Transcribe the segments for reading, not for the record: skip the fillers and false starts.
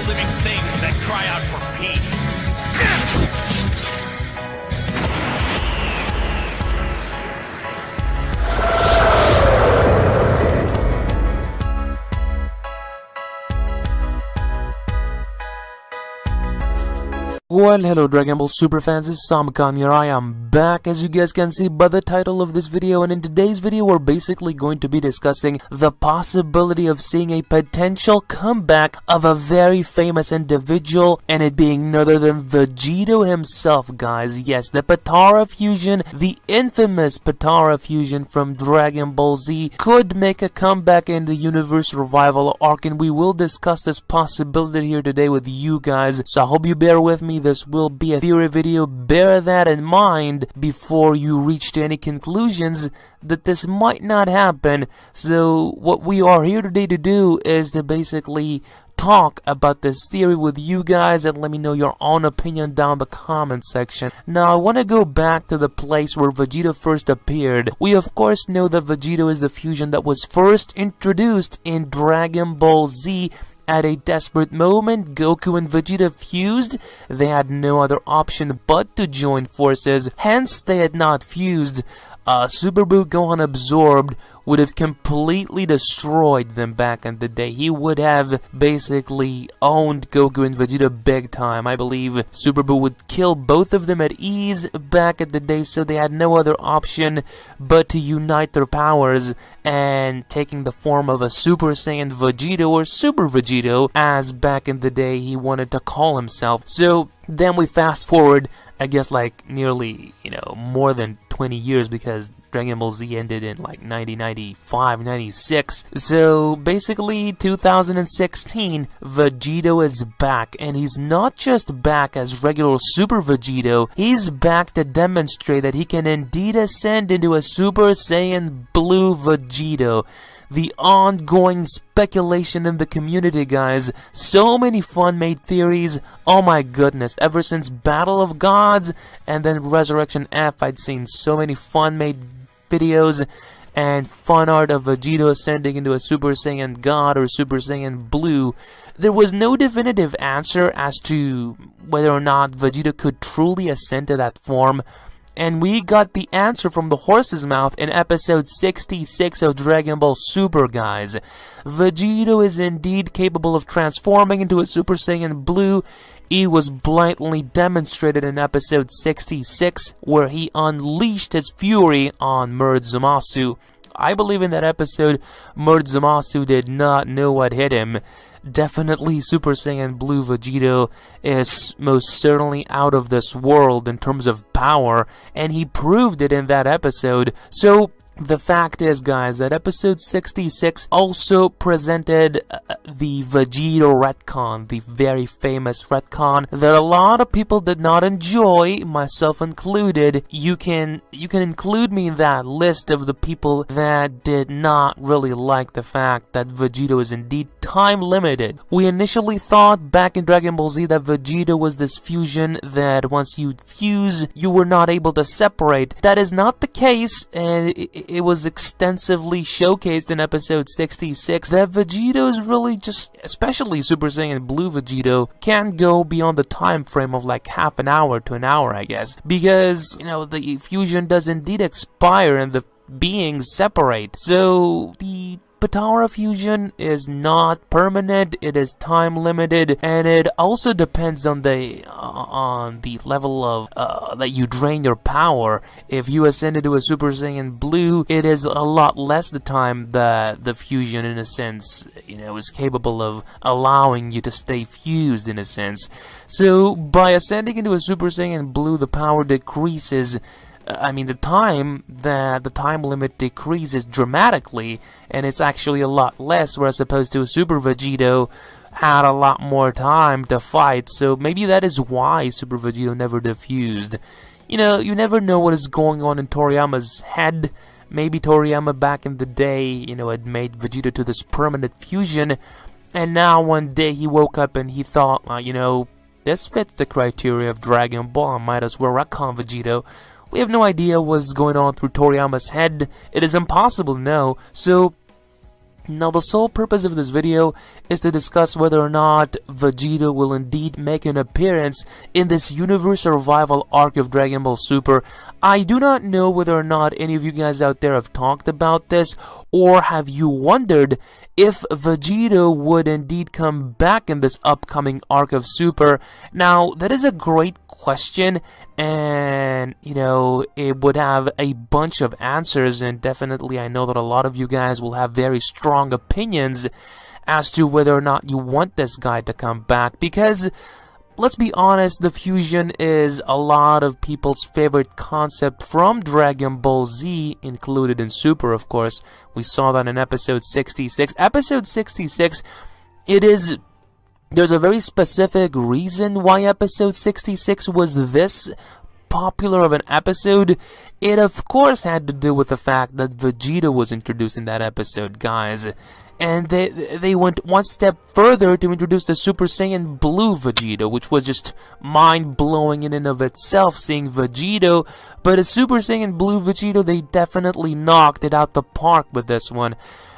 all living things that cry out for peace. Well, hello Dragon Ball Super fans, this is Samkan here. I am back, as you guys can see by the title of this video, and in today's video we're basically going to be discussing the possibility of seeing a potential comeback of a very famous individual, and it being none other than Vegito himself, guys. Yes, the Potara fusion, the infamous Potara fusion from Dragon Ball Z, could make a comeback in the universe revival arc, and we will discuss this possibility here today with you guys, so I hope you bear with me. This will be a theory video. Bear that in mind before you reach to any conclusions that this might not happen. So what we are here today to do is to basically talk about this theory with you guys and let me know your own opinion down the comment section. Now I want to go back to the place where Vegito first appeared. We of course know that Vegito is the fusion that was first introduced in Dragon Ball Z. At a desperate moment, Goku and Vegeta fused. They had no other option but to join forces, hence they had not fused. Super Buu Gohan absorbed would have completely destroyed them back in the day. He would have basically owned Goku and Vegeta big time. I believe Super Buu would kill both of them at ease back in the day, so they had no other option but to unite their powers and taking the form of a Super Saiyan Vegito, or Super Vegito, as back in the day he wanted to call himself. So then we fast forward, I guess, like nearly, more than 20 years, because Dragon Ball Z ended in like 1995, 96. So basically 2016, Vegito is back, and he's not just back as regular Super Vegito, he's back to demonstrate that he can indeed ascend into a Super Saiyan Blue Vegito. The ongoing speculation in the community, guys. So many fan-made theories. Oh my goodness. Ever since Battle of Gods and then Resurrection F, I'd seen so many fan-made videos and fan art of Vegito ascending into a Super Saiyan God or Super Saiyan Blue. There was no definitive answer as to whether or not Vegito could truly ascend to that form. And we got the answer from the horse's mouth in episode 66 of Dragon Ball Super, guys. Vegito is indeed capable of transforming into a Super Saiyan Blue. It was blatantly demonstrated in episode 66, where he unleashed his fury on Zamasu. I believe in that episode, Zamasu did not know what hit him. Definitely Super Saiyan Blue Vegito is most certainly out of this world in terms of power, and he proved it in that episode. So the fact is, guys, that episode 66 also presented the Vegito retcon, the very famous retcon that a lot of people did not enjoy, myself included. You can include me in that list of the people that did not really like the fact that Vegito is indeed time limited. We initially thought back in Dragon Ball Z that Vegito was this fusion that once you fuse, you were not able to separate. That is not the case, and it was extensively showcased in episode 66 that Vegito is really just, especially Super Saiyan Blue Vegito, can't go beyond the time frame of like half an hour to an hour, I guess, because the fusion does indeed expire and the beings separate. So the Potara fusion is not permanent, it is time limited, and it also depends on the level of that you drain your power. If you ascend into a Super Saiyan Blue, it is a lot less the time that the fusion, in a sense, is capable of allowing you to stay fused, in a sense. So by ascending into a Super Saiyan Blue, the power decreases. The time limit decreases dramatically, and it's actually a lot less, whereas opposed to a Super Vegito had a lot more time to fight. So maybe that is why Super Vegito never diffused. You never know what is going on in Toriyama's head. Maybe Toriyama back in the day, had made Vegito to this permanent fusion, and now one day he woke up and he thought, this fits the criteria of Dragon Ball, I might as well retcon Vegito. We have no idea what's going on through Toriyama's head. It is impossible to know. So Now, the sole purpose of this video is to discuss whether or not Vegito will indeed make an appearance in this universe revival arc of Dragon Ball Super. I do not know whether or not any of you guys out there have talked about this, or have you wondered if Vegito would indeed come back in this upcoming arc of Super. Now, that is a great question, and you know, it would have a bunch of answers, and definitely I know that a lot of you guys will have very strong opinions as to whether or not you want this guy to come back, because let's be honest, the fusion is a lot of people's favorite concept from Dragon Ball Z, included in Super, of course. We saw that in episode 66. Episode 66, there's a very specific reason why episode 66 was this popular of an episode. It of course had to do with the fact that Vegito was introduced in that episode, guys. And they went one step further to introduce the Super Saiyan Blue Vegito, which was just mind-blowing in and of itself, seeing Vegito. But a Super Saiyan Blue Vegito, they definitely knocked it out the park with this one.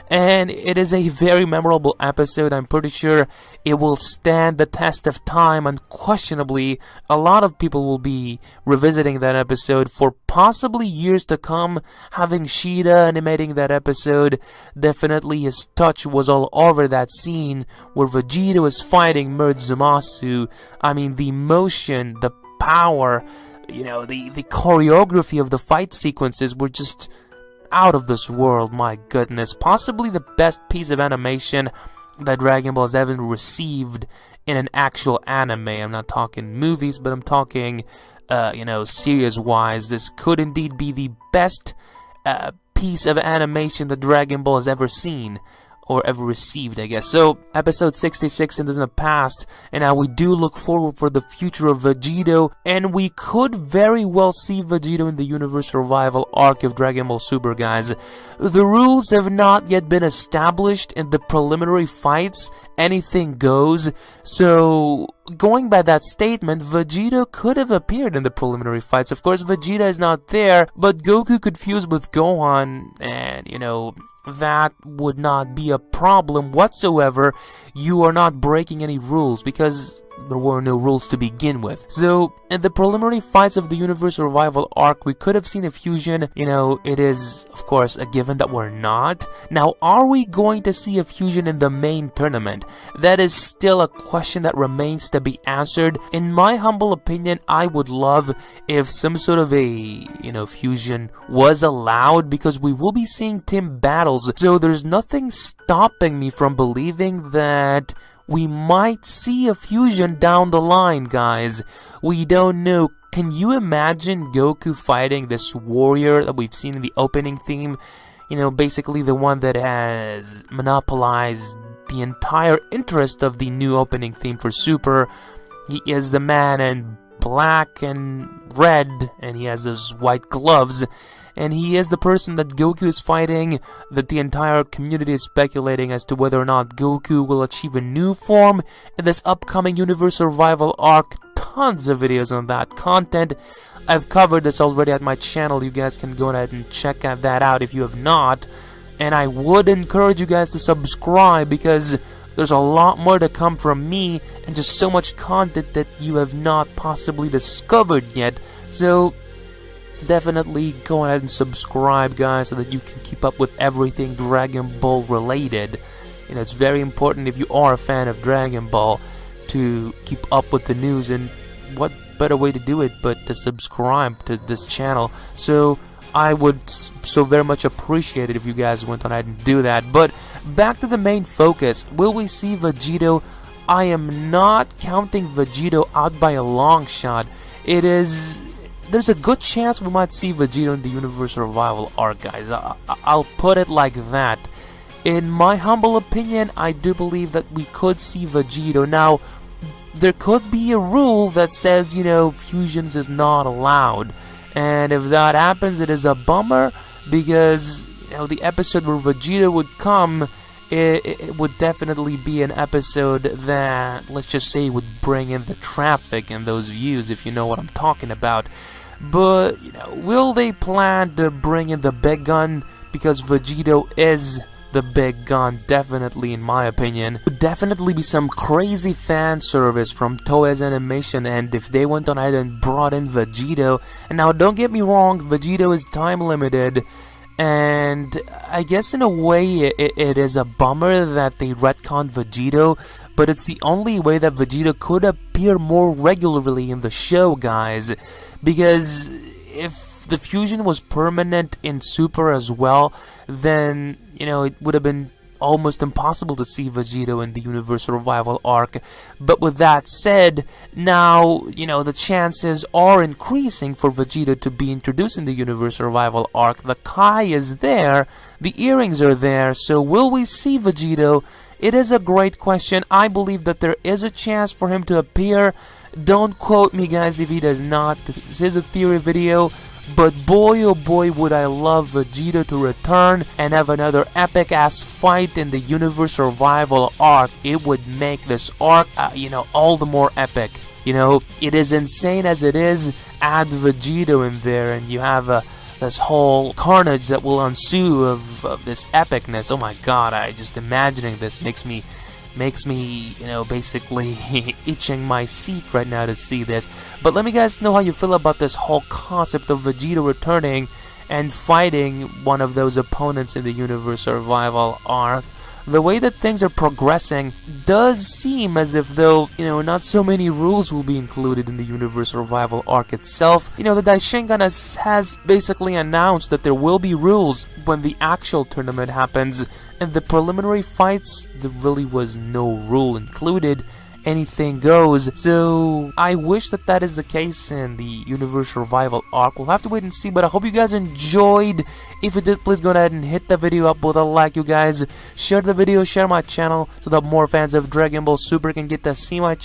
And it is a very memorable episode. I'm pretty sure it will stand the test of time. Unquestionably, a lot of people will be revisiting that episode for possibly years to come. Having Shida animating that episode, definitely his touch was all over that scene where Vegito is fighting Murzumasu. I mean, the motion, the power, you know, the choreography of the fight sequences were just out of this world. My goodness, possibly the best piece of animation that Dragon Ball has ever received in an actual anime. I'm not talking movies, but I'm talking, you know, series-wise. This could indeed be the best piece of animation that Dragon Ball has ever seen, or ever received, I guess. So, episode 66 is in the past, and now we do look forward for the future of Vegito, and we could very well see Vegito in the Universe Revival arc of Dragon Ball Super, guys. The rules have not yet been established in the preliminary fights. Anything goes. So, going by that statement, Vegito could have appeared in the preliminary fights. Of course, Vegeta is not there, but Goku could fuse with Gohan, and, you know, that would not be a problem whatsoever. You are not breaking any rules, because there were no rules to begin with. So, in the preliminary fights of the Universe Revival arc, we could have seen a fusion. You know, it is, of course, a given that we're not. Now, are we going to see a fusion in the main tournament? That is still a question that remains to be answered. In my humble opinion, I would love if some sort of a, you know, fusion was allowed, because we will be seeing team battles. So, there's nothing stopping me from believing that we might see a fusion down the line, guys. We don't know. Can you imagine Goku fighting this warrior that we've seen in the opening theme? You know, basically the one that has monopolized the entire interest of the new opening theme for Super. He is the man in black and red, and he has those white gloves. And he is the person that Goku is fighting, that the entire community is speculating as to whether or not Goku will achieve a new form in this upcoming Universe Revival arc. Tons of videos on that content. I've covered this already at my channel. You guys can go ahead and check that out if you have not. And I would encourage you guys to subscribe, because there's a lot more to come from me, and just so much content that you have not possibly discovered yet. So definitely go ahead and subscribe, guys, so that you can keep up with everything Dragon Ball related. You know, it's very important, if you are a fan of Dragon Ball, to keep up with the news, and what better way to do it but to subscribe to this channel. So I would so very much appreciate it if you guys went on ahead and do that. But back to the main focus. Will we see Vegito? I am not counting Vegito out by a long shot. There's a good chance we might see Vegito in the Universe Revival arc, guys. I'll put it like that. In my humble opinion, I do believe that we could see Vegito. Now, there could be a rule that says, you know, fusions is not allowed. And if that happens, it is a bummer, because, you know, the episode where Vegito would come, it would definitely be an episode that, let's just say, would bring in the traffic and those views, if you know what I'm talking about. But, you know, will they plan to bring in the big gun? Because Vegito is the big gun, definitely in my opinion. Would definitely be some crazy fan service from Toei's animation, and if they went on ahead and brought in Vegito, and now don't get me wrong, Vegito is time limited, and I guess in a way it is a bummer that they retconned Vegito, but it's the only way that Vegito could appear more regularly in the show, guys, because if the fusion was permanent in Super as well, then, you know, it would have been almost impossible to see Vegito in the Universal Revival arc. But with that said, now, you know, the chances are increasing for Vegito to be introduced in the Universal Revival arc. The Kai is there, the earrings are there, so will we see Vegito? It is a great question. I believe that there is a chance for him to appear. Don't quote me, guys, if he does not. This is a theory video. But boy oh boy would I love Vegito to return and have another epic ass fight in the Universal Revival arc. It would make this arc, you know, all the more epic. You know, it is insane as it is, add Vegito in there and you have this whole carnage that will ensue of this epicness. Oh my god, I just imagining this makes me, you know, basically itching my seat right now to see this. But let me guys know how you feel about this whole concept of Vegito returning and fighting one of those opponents in the Universal Revival arc. The way that things are progressing does seem as if though, you know, not so many rules will be included in the Universal Revival arc itself. You know, the Daishingan has basically announced that there will be rules when the actual tournament happens. In the preliminary fights, there really was no rule included. Anything goes. So I wish that that is the case in the Universal Revival arc. We'll have to wait and see, but I hope you guys enjoyed. If you did, please go ahead and hit the video up with a like, you guys. Share the video, share my channel so that more fans of Dragon Ball Super can get to see my channel.